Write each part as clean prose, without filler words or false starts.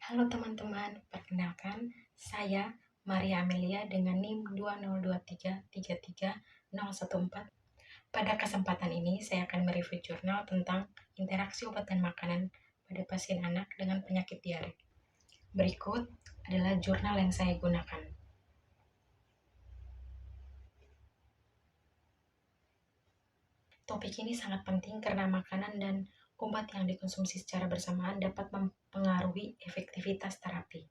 Halo teman-teman, perkenalkan saya Maria Amelia dengan NIM 202333014. Pada kesempatan ini saya akan mereview jurnal tentang interaksi obat dan makanan pada pasien anak dengan penyakit diare. Berikut adalah jurnal yang saya gunakan. Topik ini sangat penting karena makanan dan obat yang dikonsumsi secara bersamaan dapat mempengaruhi efektivitas terapi.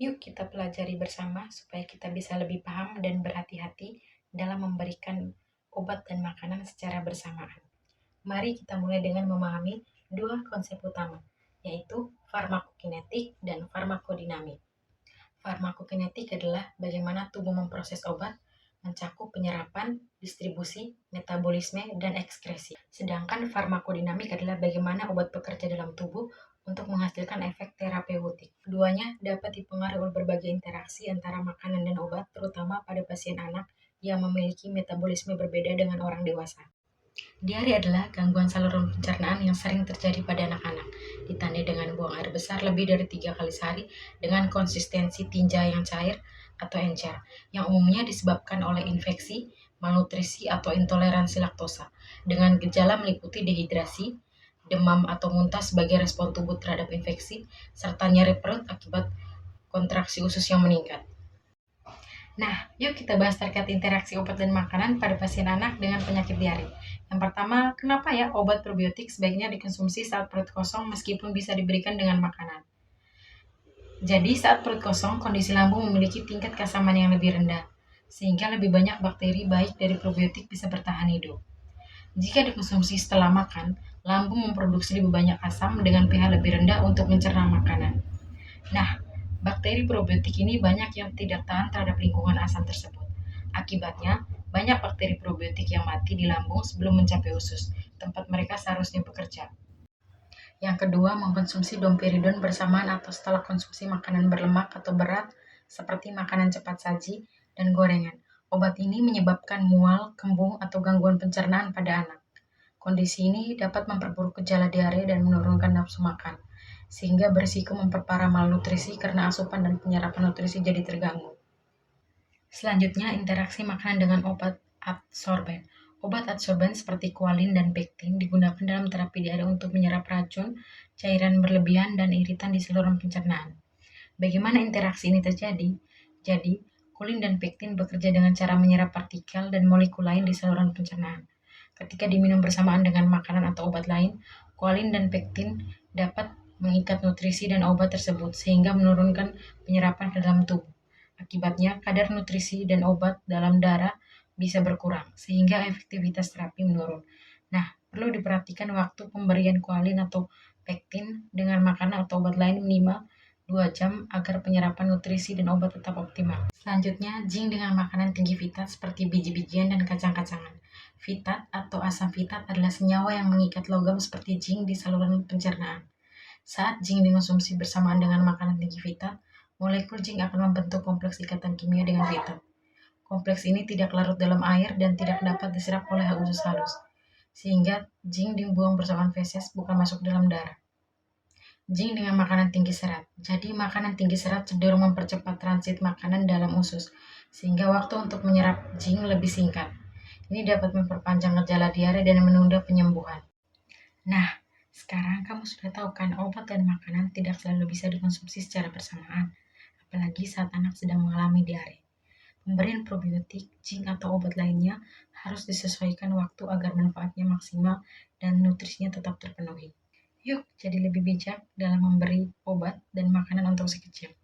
Yuk kita pelajari bersama supaya kita bisa lebih paham dan berhati-hati dalam memberikan obat dan makanan secara bersamaan. Mari kita mulai dengan memahami dua konsep utama, yaitu farmakokinetik dan farmakodinamik. Farmakokinetik adalah bagaimana tubuh memproses obat, mencakup penyerapan, distribusi, metabolisme, dan ekskresi. Sedangkan farmakodinamik adalah bagaimana obat bekerja dalam tubuh untuk menghasilkan efek terapeutik. Keduanya dapat dipengaruhi oleh berbagai interaksi antara makanan dan obat, terutama pada pasien anak yang memiliki metabolisme berbeda dengan orang dewasa. Diare adalah gangguan saluran pencernaan yang sering terjadi pada anak-anak, ditandai dengan buang air besar lebih dari 3 kali sehari dengan konsistensi tinja yang cair atau encer, yang umumnya disebabkan oleh infeksi, malnutrisi, atau intoleransi laktosa, dengan gejala meliputi dehidrasi, demam atau muntah sebagai respon tubuh terhadap infeksi, serta nyeri perut akibat kontraksi usus yang meningkat. Nah, yuk kita bahas terkait interaksi obat dan makanan pada pasien anak dengan penyakit diare. Yang pertama, kenapa ya obat probiotik sebaiknya dikonsumsi saat perut kosong meskipun bisa diberikan dengan makanan? Jadi, saat perut kosong, kondisi lambung memiliki tingkat keasaman yang lebih rendah, sehingga lebih banyak bakteri baik dari probiotik bisa bertahan hidup. Jika dikonsumsi setelah makan, lambung memproduksi lebih banyak asam dengan pH lebih rendah untuk mencerna makanan. Nah, bakteri probiotik ini banyak yang tidak tahan terhadap lingkungan asam tersebut. Akibatnya, banyak bakteri probiotik yang mati di lambung sebelum mencapai usus, tempat mereka seharusnya bekerja. Yang kedua, mengkonsumsi domperidon bersamaan atau setelah konsumsi makanan berlemak atau berat, seperti makanan cepat saji dan gorengan. Obat ini menyebabkan mual, kembung, atau gangguan pencernaan pada anak. Kondisi ini dapat memperburuk gejala diare dan menurunkan nafsu makan, sehingga berisiko memperparah malnutrisi karena asupan dan penyerapan nutrisi jadi terganggu. Selanjutnya, interaksi makanan dengan obat adsorben. Obat adsorben seperti kualin dan pektin digunakan dalam terapi diare untuk menyerap racun, cairan berlebihan, dan iritan di saluran pencernaan. Bagaimana interaksi ini terjadi? Jadi, kualin dan pektin bekerja dengan cara menyerap partikel dan molekul lain di saluran pencernaan. Ketika diminum bersamaan dengan makanan atau obat lain, kualin dan pektin dapat mengikat nutrisi dan obat tersebut sehingga menurunkan penyerapan ke dalam tubuh. Akibatnya, kadar nutrisi dan obat dalam darah bisa berkurang, sehingga efektivitas terapi menurun. Nah, perlu diperhatikan waktu pemberian kualin atau pektin dengan makanan atau obat lain minimal 2 jam agar penyerapan nutrisi dan obat tetap optimal. Selanjutnya, zinc dengan makanan tinggi fitat seperti biji-bijian dan kacang-kacangan. Fitat atau asam fitat adalah senyawa yang mengikat logam seperti zinc di saluran pencernaan. Saat zinc dikonsumsi bersamaan dengan makanan tinggi fitat, molekul zinc akan membentuk kompleks ikatan kimia dengan fitat. Kompleks ini tidak larut dalam air dan tidak dapat diserap oleh usus halus, sehingga zinc dibuang bersamaan feses bukan masuk dalam darah. Zinc dengan makanan tinggi serat. Jadi makanan tinggi serat cenderung mempercepat transit makanan dalam usus, sehingga waktu untuk menyerap zinc lebih singkat. Ini dapat memperpanjang gejala diare dan menunda penyembuhan. Nah, sekarang kamu sudah tahu kan obat dan makanan tidak selalu bisa dikonsumsi secara bersamaan, apalagi saat anak sedang mengalami diare. Pemberian probiotik, zinc atau obat lainnya harus disesuaikan waktu agar manfaatnya maksimal dan nutrisinya tetap terpenuhi. Yuk jadi lebih bijak dalam memberi obat dan makanan untuk si kecil.